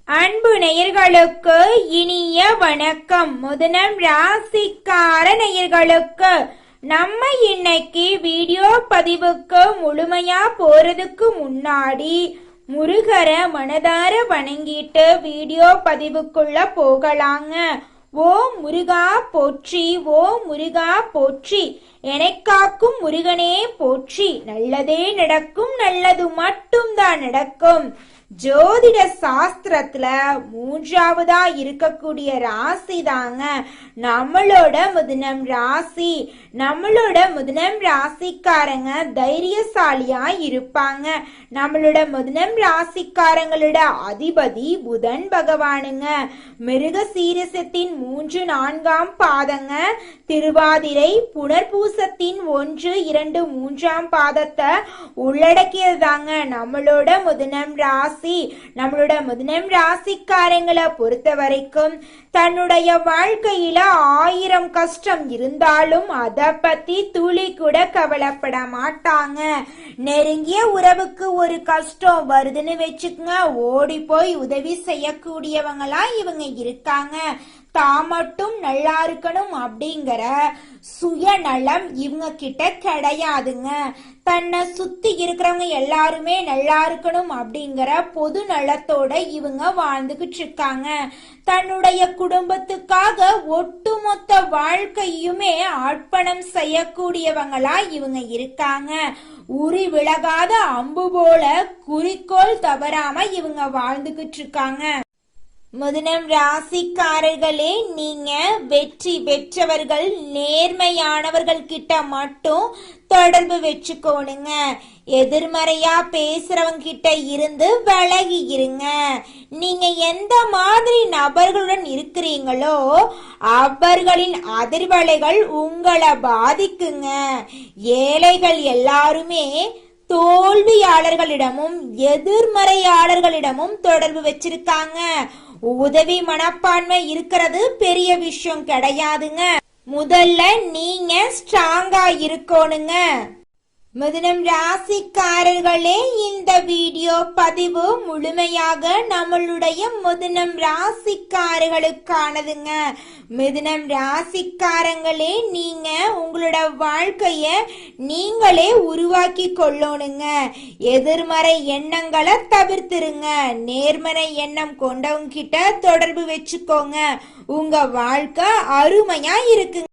அன்பு நேயர்களுக்கு இனிய வணக்கம். முதனம் ராசிக்கார நேயர்களுக்கு நம்ம இன்னைக்கு வீடியோ பதிவுக்கு முழுமையா போறதுக்கு முன்னாடி முருகர மனதார வணங்கிட்டு வீடியோ பதிவுக்குள்ள போகலாங்க. ஓ முருகா போற்றி, ஓ முருகா போற்றி, எனக்காக்கும் முருகனே போற்றி. நல்லதே நடக்கும், நல்லது மட்டும்தான் நடக்கும். ஜோதிட சாஸ்திரத்துல மூன்றாவதா இருக்கக்கூடிய ராசி தாங்க நம்மளோட மிதுனம் ராசி. நம்மளோட மிதுனம் ராசிக்காரங்க தைரியசாலியா இருப்பாங்க. நம்மளோட மிதுனம் ராசிக்காரங்களோட அதிபதி புதன் பகவானுங்க. மிருக சீரிசத்தின் 3, 4ஆம் பாதங்க. திருவாதிரை புனர்பூசத்தின் 1, 2, 3ஆம் பாதத்தை உள்ளடக்கியதாங்க நம்மளோட மிதுனம் ராசி. நம்மளோட மிதுனம் ராசிக்காரங்களை பொறுத்த வரைக்கும் தன்னுடைய வாழ்க்கையில 1000 கஷ்டம் இருந்தாலும் அதை பத்தி துளி கூட கவலைப்பட மாட்டாங்க. நெருங்கிய உறவுக்கு ஒரு கஷ்டம் வருதுன்னு வச்சுக்கோங்க, ஓடி போய் உதவி செய்யக்கூடியவங்களா இவங்க இருக்காங்க. தான் மட்டும் நல்லா இருக்கணும் அப்படிங்கிற சுயநலம் இவங்க கிட்ட கிடையாதுங்க. தன்னை சுத்தி இருக்கிறவங்க எல்லாருமே நல்லா இருக்கணும் அப்படிங்கிற பொது நலத்தோட இவங்க வாழ்ந்துகிட்டு இருக்காங்க. தன்னுடைய குடும்பத்துக்காக ஒட்டுமொத்த வாழ்க்கையுமே அர்ப்பணம் செய்யக்கூடியவங்களா இவங்க இருக்காங்க. உரி விலகாத அம்பு போல குறிக்கோள் தவறாம இவங்க வாழ்ந்துகிட்டு இருக்காங்க. மிதுனம் ராசிக்காரர்களே, நீங்க வெற்றி பெற்றவர்கள், நேர்மையானவர்கள் கிட்ட மட்டும் தொடர்பு வச்சுக்கோணுங்க. எதிர்மறையா பேசுறவங்க கிட்ட இருந்து விலகி இருங்க. நீங்க எந்த மாதிரி நபர்களுடன் இருக்கிறீங்களோ அவர்களின் அதிர்வலைகள் உங்களை பாதிக்குங்க. ஏழைகள் எல்லாருமே தோல்வியாளர்களிடமும் எதிர்மறையாளர்களிடமும் தொடர்பு வச்சிருக்காங்க. உதவி மனப்பான்மை இருக்கிறது பெரிய விஷயம் கிடையாதுங்க. முதல்ல நீங்க ஸ்ட்ராங்கா இருக்கணுங்க. மிதுனம் ராசிக்காரர்களே, இந்த வீடியோ பதிவு முழுமையாக நம்மளுடைய மிதுனம் ராசிக்காரர்களுக்கானதுங்க. மிதுனம் ராசிக்காரங்களே, நீங்க உங்களோட வாழ்க்கைய நீங்களே உருவாக்கி கொள்ளணுங்க. எதிர்மறை எண்ணங்களை தவிர்த்துருங்க. நேர்மறை எண்ணம் கொண்டவங்க கிட்ட தொடர்பு வச்சுக்கோங்க. உங்க வாழ்க்கை அருமையா இருக்குங்க.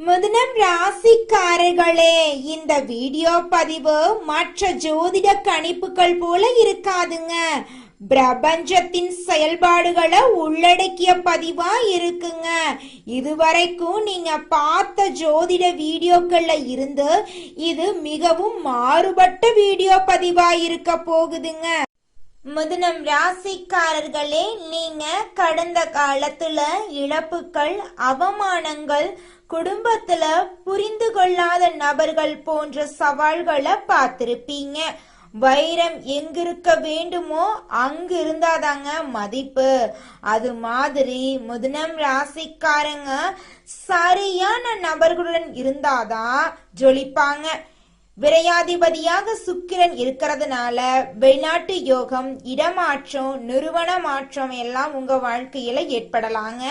மிதுனம் ராசிக்காரர்களே, இந்த வீடியோ பதிவு மற்ற ஜோதிட கணிப்புகள் போல இருக்காதுங்க. பிரபஞ்சத்தின் செயல்பாடுகளை உள்ளடக்கிய பதிவா இருக்குங்க. இதுவரைக்கும் நீங்க பார்த்த ஜோதிட வீடியோக்கள்ல இருந்து இது மிகவும் மாறுபட்ட வீடியோ பதிவா இருக்க போகுதுங்க. மிதுனம் ராசிக்காரர்களே, நீங்க கடந்த காலத்துல இழப்புகள், அவமானங்கள், குடும்பத்துல புரிந்து கொள்ளாத நபர்கள் போன்ற சவால்களை பார்த்திருப்பீங்க. வைரம் எங்கிருக்க வேண்டுமோ அங்கு இருந்தாதாங்க மதிப்பு. அது மாதிரி மிதுனம் ராசிக்காரங்க சரியான நபர்களுடன் இருந்தாதான் ஜொலிப்பாங்க. விரையாதிபதியாக சுக்கிரன் இருக்கிறதுனால வெளிநாட்டு யோகம், இடமாற்றம், நிறுவன மாற்றம் எல்லாம் உங்க வாழ்க்கையில ஏற்படலாங்க.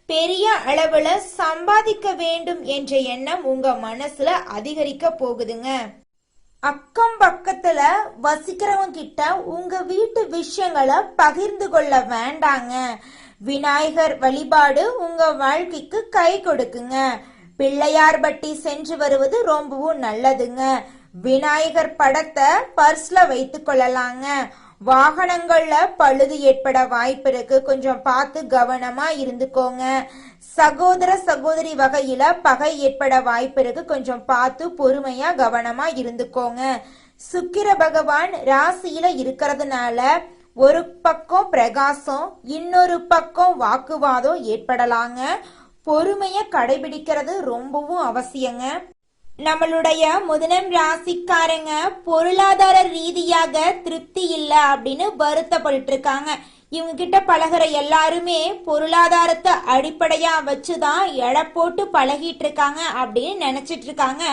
பெரிய அளவுல சம்பாதிக்க வேண்டும் என்ற எண்ணம் உங்க மனசுல அதிகரிக்க போகுதுங்க. அக்கம் பக்கத்துல வசிக்கிறவங்க கிட்ட உங்க வீட்டு விஷயங்களை பகிர்ந்து கொள்ள வேண்டாங்க. விநாயகர் வழிபாடு உங்க வாழ்க்கைக்கு கை கொடுக்குங்க. பிள்ளையார் பட்டி சென்று வருவது ரொம்பவும் நல்லதுங்க. விநாயகர் படத்தை பர்ஸ்ல வைத்து கொள்ளலாங்க. வாகனங்கள்ல பழுது ஏற்பட வாய்ப்பு இருக்கு, கொஞ்சம் பார்த்து கவனமா இருந்துக்கோங்க. சகோதர சகோதரி வகையில பகை ஏற்பட வாய்ப்பு இருக்கு, கொஞ்சம் பார்த்து பொறுமையா கவனமா இருந்துக்கோங்க. சுக்கிர பகவான் ராசியில இருக்கிறதுனால ஒரு பக்கம் பிரகாசம், இன்னொரு பக்கம் வாக்குவாதம் ஏற்படலாங்க. பொறுமைய கடைபிடிக்கிறது ரொம்பவும் அவசியங்க. நம்மளுடைய மிதுனம் ராசிக்காரங்க பொருளாதார ரீதியாக திருப்தி இல்லை அப்படின்னு வருத்தப்பட்டு இருக்காங்க. இவங்க கிட்ட பழகிற எல்லாருமே பொருளாதாரத்தை அடிப்படையா வச்சுதான் எடை போட்டு பழகிட்டு இருக்காங்க அப்படின்னு நினைச்சிட்டு இருக்காங்க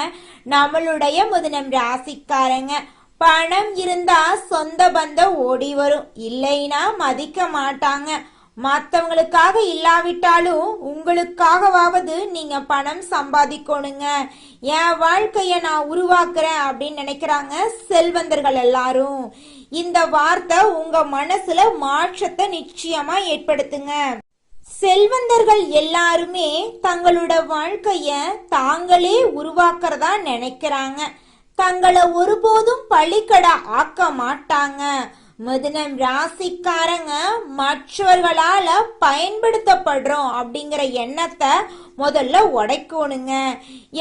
நம்மளுடைய மிதுனம் ராசிக்காரங்க. பணம் இருந்தா சொந்த பந்தம் ஓடி வரும், இல்லைன்னா மதிக்க மாட்டாங்க. மற்றவங்களுக்காக இல்லாவிட்டாலும் உங்களுக்காகவாவது நீங்க பணம் சம்பாதிக்கணுங்க. என் வாழ்க்கைய நான் உருவாக்குறேன் அப்படின்னு நினைக்கிறாங்க செல்வந்தர்கள் எல்லாரும். இந்த வார்த்தை உங்க மனசுல மாற்றத்தை நிச்சயமா ஏற்படுத்துங்க. செல்வந்தர்கள் எல்லாருமே தங்களோட வாழ்க்கைய தாங்களே உருவாக்குறதா நினைக்கிறாங்க. தங்களை ஒருபோதும் பழிக்கடை ஆக்க மாட்டாங்க. மிதுனம் ராசிக்காரங்க மற்றவர்களால பயன்படுத்தப்படுறோம் அப்படிங்கிற எண்ணத்தை முதல்ல உடைக்கணுங்க.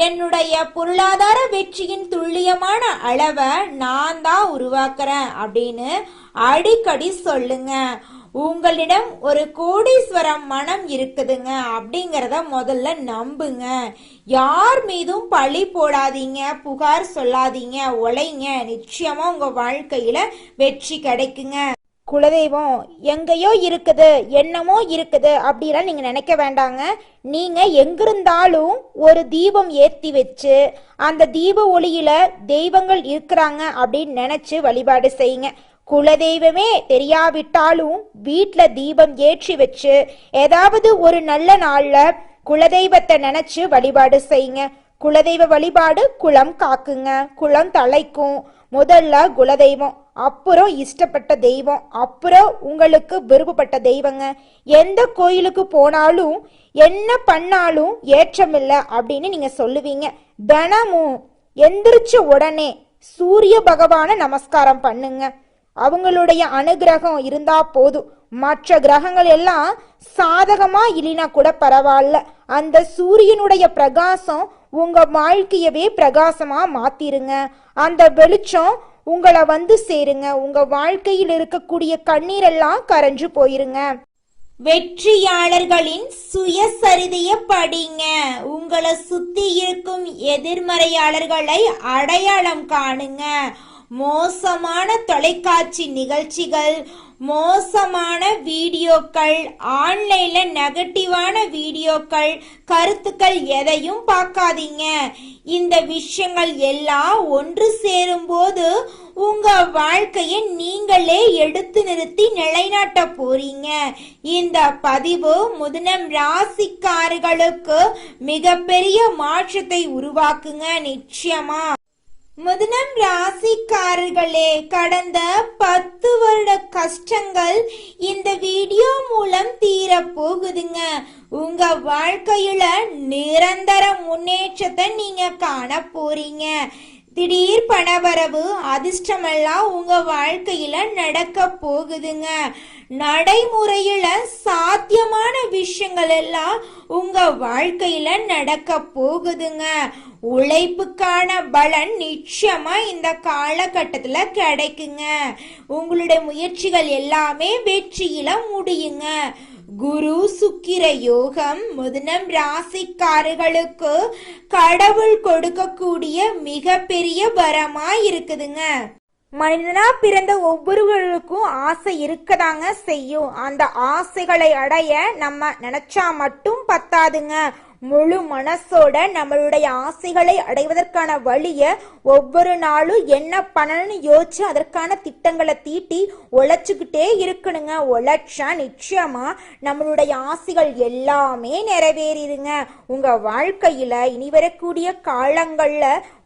என்னுடைய பொருளாதார வெற்றியின் துல்லியமான அளவை நான் தான் உருவாக்குறேன் அப்படின்னு அடிக்கடி சொல்லுங்க. உங்களிடம் ஒரு கோடீஸ்வரம் மனம் இருக்குதுங்க அப்படிங்கிறத முதல்ல நம்புங்க. யார் மீதும் பழி போடாதீங்க, புகார் சொல்லாதீங்க, உழைங்க. நிச்சயமா உங்க வாழ்க்கையில வெற்றி கிடைக்குங்க. குலதெய்வம் எங்கேயோ இருக்குது, என்னமோ இருக்குது அப்படிலாம் நீங்க நினைக்க வேண்டாங்க. நீங்க எங்கிருந்தாலும் ஒரு தீபம் ஏத்தி வச்சு அந்த தீப ஒளியில தெய்வங்கள் இருக்கிறாங்க அப்படின்னு நினைச்சு வழிபாடு செய்யுங்க. குலதெய்வமே தெரியாவிட்டாலும் வீட்டுல தீபம் ஏற்றி வச்சு ஏதாவது ஒரு நல்ல நாள்ல குலதெய்வத்தை நினைச்சு வழிபாடு செய்யுங்க. குலதெய்வ வழிபாடு குலம் காக்குங்க, குலம் தலைக்கும். முதல்ல குலதெய்வம், அப்புறம் இஷ்டப்பட்ட தெய்வம், அப்புறம் உங்களுக்கு விருப்பப்பட்ட தெய்வங்க. எந்த கோயிலுக்கு போனாலும் என்ன பண்ணாலும் ஏற்றமில்லை அப்படின்னு நீங்க சொல்லுவீங்க. தினமும் எந்திரிச்ச உடனே சூரிய பகவான நமஸ்காரம் பண்ணுங்க. அவங்களுடைய அனுகிரகம் இருந்தா போதும். மற்ற கிரகங்கள் எல்லாம் சாதகமா இல்லைனா கூட பரவாயில்ல, அந்த சூரியனுடைய பிரகாசம் உங்க வாழ்க்கையவே பிரகாசமா மாத்திருங்க. அந்த வெளிச்சம் உங்களை வந்து சேருங்க. உங்க வாழ்க்கையில் இருக்கக்கூடிய கண்ணீரெல்லாம் கரைஞ்சு போயிருங்க. வெற்றியாளர்களின் சுயசரிதைய படிங்க. உங்களை சுத்தி இருக்கும் எதிர்மறையாளர்களை அடையாளம் காணுங்க. மோசமான தொலைக்காட்சி நிகழ்ச்சிகள், மோசமான வீடியோக்கள், ஆன்லைன்ல நெகட்டிவான வீடியோக்கள், கருத்துக்கள் எதையும் பார்க்காதீங்க. இந்த விஷயங்கள் எல்லாம் ஒன்று சேரும் போது உங்க வாழ்க்கையை நீங்களே எடுத்து நிறுத்தி நிலைநாட்ட போறீங்க. இந்த பதிவு மிதுனம் ராசிக்காரர்களுக்கு மிகப்பெரிய மாற்றத்தை உருவாக்குங்க. நிச்சயமா மிதுனம் ராசிக்காரர்களே, கடந்த 10 வருட கஷ்டங்கள் இந்த வீடியோ மூலம் தீர போகுதுங்க. உங்க வாழ்க்கையில நிரந்தர முன்னேற்றத்தை நீங்க காண போறீங்க. திடீர் பணவரவு, அதிர்ஷ்டமெல்லாம் உங்க வாழ்க்கையில நடக்க போகுதுங்க. நடைமுறையில சாத்தியமான விஷயங்கள் எல்லாம் உங்க வாழ்க்கையில நடக்க போகுதுங்க. உழைப்புக்கான பலன் நிச்சயமா இந்த காலகட்டத்துல கிடைக்குங்க. உங்களுடைய முயற்சிகள் எல்லாமே வெற்றியில முடியுங்க. குரு சுக்கிர யோகம் மிதுனம் ராசிக்காரர்களுக்கு கடவுள் கொடுக்கக்கூடிய மிகப்பெரிய வரமா இருக்குதுங்க. மனிதனா பிறந்த ஒவ்வொருவருக்கும் ஆசை இருக்கதாங்க செய்யும். அந்த ஆசைகளை அடைய நம்ம நினைச்சா மட்டும் பத்தாதுங்க. முழு மனசோட நம்மளுடைய ஆசைகளை அடைவதற்கான வழிய ஒவ்வொரு நாளும் என்ன பண்ணணும்னு யோசிச்சு அதற்கான திட்டங்களை தீட்டி உழைச்சுக்கிட்டே இருக்கணுங்க. உழைச்சா நிச்சயமா நம்மளுடைய ஆசைகள் எல்லாமே நிறைவேறிடுங்க. உங்க வாழ்க்கையில இனி வரக்கூடிய காலங்கள்ல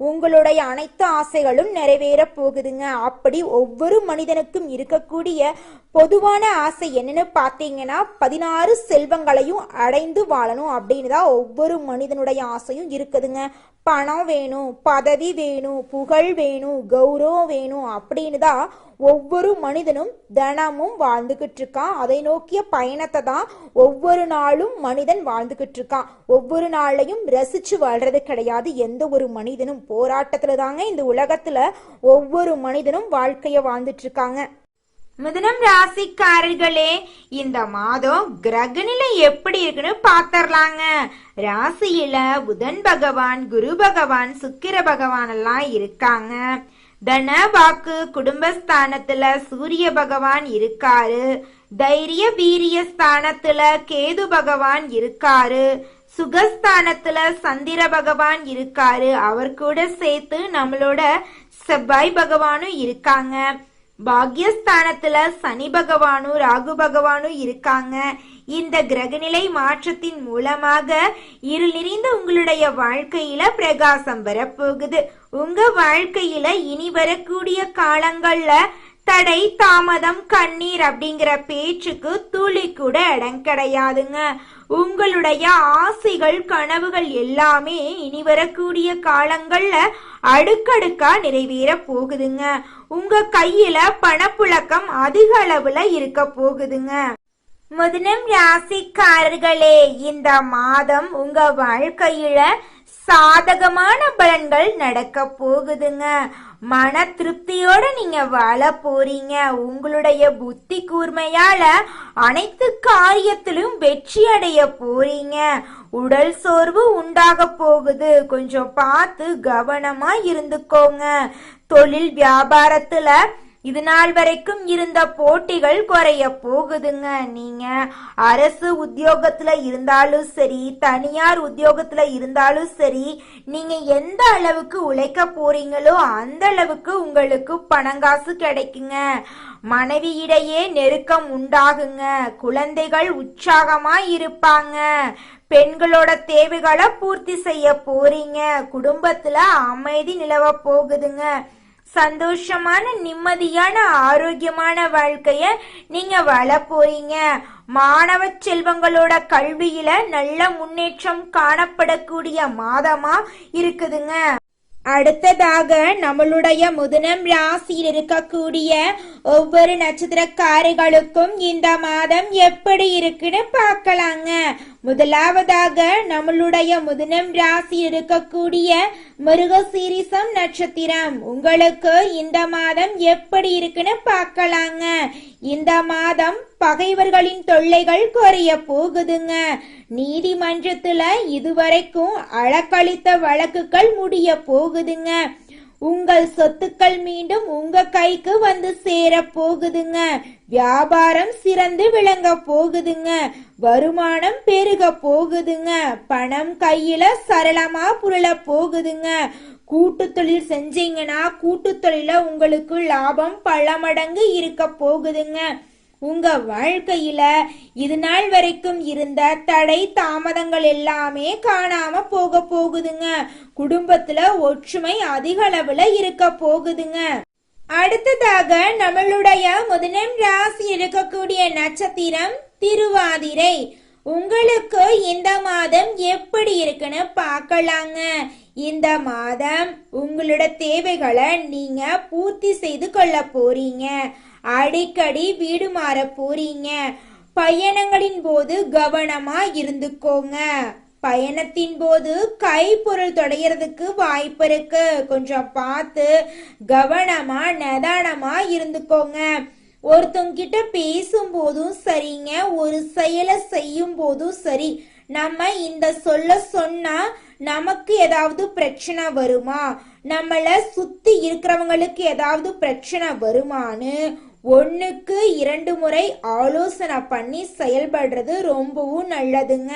உங்களுடைய அனைத்து ஆசைகளும் நிறைவேற போகுதுங்க. அப்படி ஒவ்வொரு மனிதனுக்கும் இருக்கக்கூடிய பொதுவான ஆசை என்னன்னு பார்த்தீங்கன்னா 16 செல்வங்களையும் அடைந்து வாழணும் அப்படின்னு தான் ஒவ்வொரு மனிதனுடைய ஆசையும் இருக்குதுங்க. பணம் வேணும், பதவி வேணும், புகழ் வேணும், கௌரவம் வேணும் அப்படின்னு தான் ஒவ்வொரு மனிதனும் தினமும் வாழ்ந்துகிட்டு இருக்கான். அதை நோக்கிய பயணத்தை தான் ஒவ்வொரு நாளும் மனிதன் வாழ்ந்துகிட்டு இருக்கான். ஒவ்வொரு நாளையும் ரசிச்சு வாழ்றது கிடையாது. எந்த ஒரு மனிதனும் போராட்டத்துல தாங்க இந்த உலகத்துல ஒவ்வொரு மனிதனும் வாழ்க்கைய வாழ்ந்துட்டு இருக்காங்க. மிதுனம் ராசிக்காரர்களே, இந்த மாதம் கிரகநிலை எப்படி இருக்குன்னு பாத்தரலாங்க. ராசியில புதன் பகவான், குரு பகவான், சுக்கிர பகவான் எல்லாம் இருக்காங்க. தன வாக்கு குடும்பஸ்தானத்துல சூரிய பகவான் இருக்காரு. தைரிய வீரிய ஸ்தானத்துல கேது பகவான் இருக்காரு. சுகஸ்தானத்துல சந்திர பகவான் இருக்காரு. அவர் கூட சேர்த்து நம்மளோட செவ்வாய் பகவானும் இருக்காங்க. பாக்யஸ்தானத்துல சனி பகவானும் ராகு பகவானும் இருக்காங்க. இந்த கிரகநிலை மாற்றத்தின் மூலமாக இருள் நிறைந்த உங்களுடைய வாழ்க்கையில பிரகாசம் வரப்போகுது. உங்க வாழ்க்கையில இனி வரக்கூடிய காலங்கள்ல தடை, தாமதம், கண்ணீர் அப்படிங்கிற பேச்சுக்கு துளி கூட இடம் கிடையாதுங்க. உங்களுடைய ஆசைகள், கனவுகள் எல்லாமே இனி வரக்கூடிய காலங்கள்ல அடுக்கடுக்கா நிறைவேற போகுதுங்க. உங்க கையில பணப்புழக்கம் அதிக அளவுல இருக்க போகுதுங்க. மிதுனம் ராசிக்காரர்களே, இந்த மாதம் உங்க வாழ்க்கையில சாதகமான பலன்கள் நடக்க போகுதுங்க. மன திருப்தியோட நீங்க வாழ போறீங்க. உங்களுடைய புத்தி கூர்மையால அனைத்து காரியத்திலும் வெற்றி அடைய போறீங்க. உடல் சோர்வு உண்டாக போகுது, கொஞ்சம் பார்த்து கவனமா இருந்துக்கோங்க. தொழில் வியாபாரத்துல இது நாள் வரைக்கும் இருந்த போட்டிகள் குறைய போகுதுங்க. நீங்க அரசு உத்தியோகத்துல இருந்தாலும் சரி, தனியார் உத்தியோகத்துல இருந்தாலும் சரி, நீங்க எந்த அளவுக்கு உழைக்க போறீங்களோ அந்த அளவுக்கு உங்களுக்கு பணங்காசு கிடைக்குங்க. மனைவியிடையே நெருக்கம் உண்டாகுங்க. குழந்தைகள் உற்சாகமா இருப்பாங்க. பெண்களோட தேவைகளை பூர்த்தி செய்ய போறீங்க. குடும்பத்துல அமைதி நிலவ போகுதுங்க. சந்தோஷமான, நிம்மதியான, ஆரோக்கியமான வாழ்க்கைய நீங்க வாழ போறீங்க. மாணவ செல்வங்களோட கல்வியில நல்ல முன்னேற்றம் காணப்படக்கூடிய மாதமா இருக்குதுங்க. அடுத்ததாக நம்மளுடைய மிதுனம் ராசியில் இருக்கக்கூடிய ஒவ்வொரு நட்சத்திரக்காரர்களுக்கும் இந்த மாதம் எப்படி இருக்குன்னு பார்க்கலாங்க. முதலாவதாக நம்மளுடைய மிதுனம் ராசியில் இருக்கக்கூடிய மிருகசீரிசம் நட்சத்திரம், உங்களுக்கு இந்த மாதம் எப்படி இருக்குன்னு பார்க்கலாங்க. இந்த மாதம் பகைவர்களின் தொல்லைகள் குறைய போகுதுங்க. நீதிமன்றத்துல இதுவரைக்கும் அழக்களித்த வழக்குகள் முடிய போகுதுங்க. உங்கள் சொத்துக்கள் மீண்டும் உங்க கைக்கு வந்து சேர போகுதுங்க. வியாபாரம் சிறந்து விளங்க போகுதுங்க. வருமானம் பெருக போகுதுங்க. பணம் கையில சரளமா புரள போகுதுங்க. கூட்டு தொழில் செஞ்சீங்கன்னா கூட்டு தொழில உங்களுக்கு லாபம் பல மடங்கு இருக்க போகுதுங்க. உங்க வாழ்க்கையில இது நாள் வரைக்கும் இருந்த தடை, தாமதங்கள் எல்லாமே காணாம போக போகுதுங்க. குடும்பத்துல ஒற்றுமை அதிக அளவுல இருக்க போகுதுங்க. அடுத்ததாக நம்மளுடைய மிதுனம் ராசி இருக்கக்கூடிய நட்சத்திரம் திருவாதிரை, உங்களுக்கு இந்த மாதம் எப்படி இருக்குன்னு பார்க்கலாங்க. இந்த மாதம் உங்களோட தேவைகளை நீங்க பூர்த்தி செய்து கொள்ள போறீங்க. அடிக்கடி வீடு மாற போறீங்க. பயணங்களின் போது கவனமா இருந்துக்கோங்க. பயணத்தின் போது கைப்பொருள் தொடைகிறதுக்கு வாய்ப்பு இருக்கு. கொஞ்சம் பார்த்து கவனமா நிதானமா இருந்துக்கோங்க. ஒருத்தவங்கிட்ட பேசும் போதும் சரிங்க, ஒரு செயலை செய்யும் போதும் சரி, நம்ம இந்த சொல்ல சொன்னா நமக்கு ஏதாவது பிரச்சனை வருமா, நம்மள சுத்தி இருக்கிறவங்களுக்கு ஏதாவது பிரச்சனை வருமானு 1க்கு 2 முறை ஆலோசனை பண்ணி செயல்படுறது ரொம்பவும் நல்லதுங்க.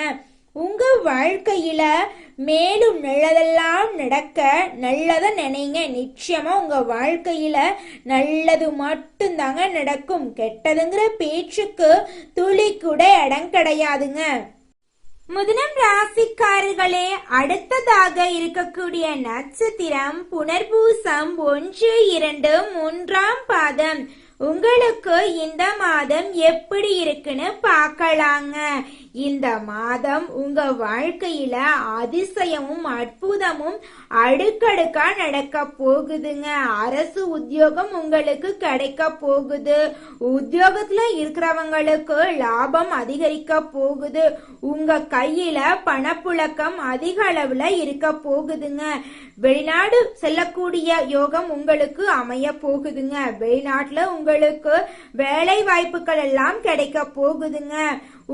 உங்க வாழ்க்கையில மேலும் நல்லதெல்லாம் நடக்க நல்லத நினைங்க. நிச்சயமா உங்க வாழ்க்கையில நல்லது மட்டும்தாங்க நடக்கும். கெட்டதுங்கிற பேச்சுக்கு துளி கூட இடம் கிடையாதுங்க. மிதுனம் ராசிக்காரர்களே, அடுத்ததாக இருக்கக்கூடிய நட்சத்திரம் புனர்பூசம் 1, 2, 3ஆம் பாதம், உங்களுக்கு இந்த மாதம் எப்படி இருக்குன்னு பார்க்கலாங்க. இந்த மாதம் உங்க வாழ்க்கையில அதிசயமும் அற்புதமும் அடுக்கடுக்கா நடக்க போகுதுங்க. அரசு உத்தியோகம் உங்களுக்கு கிடைக்க போகுது. உத்தியோகத்துல இருக்கிறவங்களுக்கு லாபம் அதிகரிக்க போகுது. உங்க கையில பணப்புழக்கம் அதிக அளவுல இருக்க போகுதுங்க. வெளிநாடு செல்லக்கூடிய யோகம் உங்களுக்கு அமைய போகுதுங்க. வெளிநாட்டுல உங்களுக்கு வேலை வாய்ப்புகள் எல்லாம் கிடைக்க போகுதுங்க.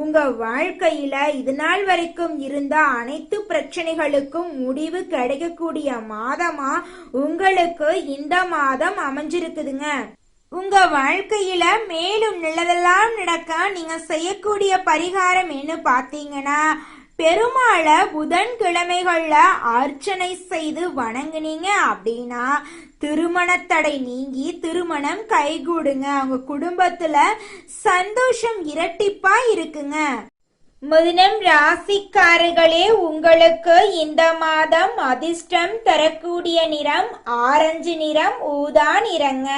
உங்க வாழ்க்கையில இது நாள் வரைக்கும் இருந்த அனைத்து பிரச்சனைகளுக்கும் முடிவு கிடைக்கக்கூடிய மாதமா உங்களுக்கு இந்த மாதம் அமைஞ்சிருக்குதுங்க. உங்க வாழ்க்கையில மேலும் நல்லதெல்லாம் நடக்க நீங்க செய்யக்கூடிய பரிகாரம் என்ன பாத்தீங்கன்னா, பெருமாளை புதன்கிழமைகள்ல அர்ச்சனை செய்து வணங்குனீங்க அப்படின்னா திருமணத்தடை நீங்கி திருமணம் கைகூடுங்க. உங்க குடும்பத்துல சந்தோஷம் இரட்டிப்பா இருக்குங்க. மிதுனம் ராசிக்காரர்களே, உங்களுக்கு இந்த மாதம் அதிர்ஷ்டம் தரக்கூடிய நிறம் ஆரஞ்சு நிறம், ஊதா நிறங்க.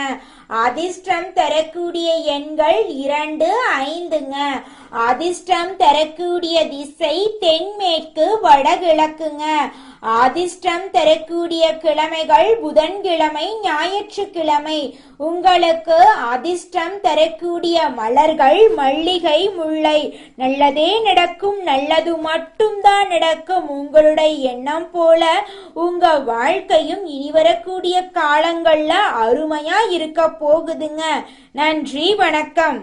அதிர்ஷ்டம் தரக்கூடிய எண்கள் 2, 5ங்க. அதிர்ஷ்டம் தரக்கூடிய திசை தென்மேற்கு வடகிழக்குங்க. அதிர்ஷ்டம் தரக்கூடிய கிழமைகள் புதன்கிழமை, ஞாயிற்றுக்கிழமை. உங்களுக்கு அதிர்ஷ்டம் தரக்கூடிய மலர்கள் மல்லிகை, முல்லை. நல்லதே நடக்கும், நல்லது மட்டும்தான் நடக்கும். உங்களுடைய எண்ணம் போல உங்க வாழ்க்கையும் இனி வரக்கூடிய காலங்கள்ல அருமையா இருக்க போகுதுங்க. நன்றி, வணக்கம்.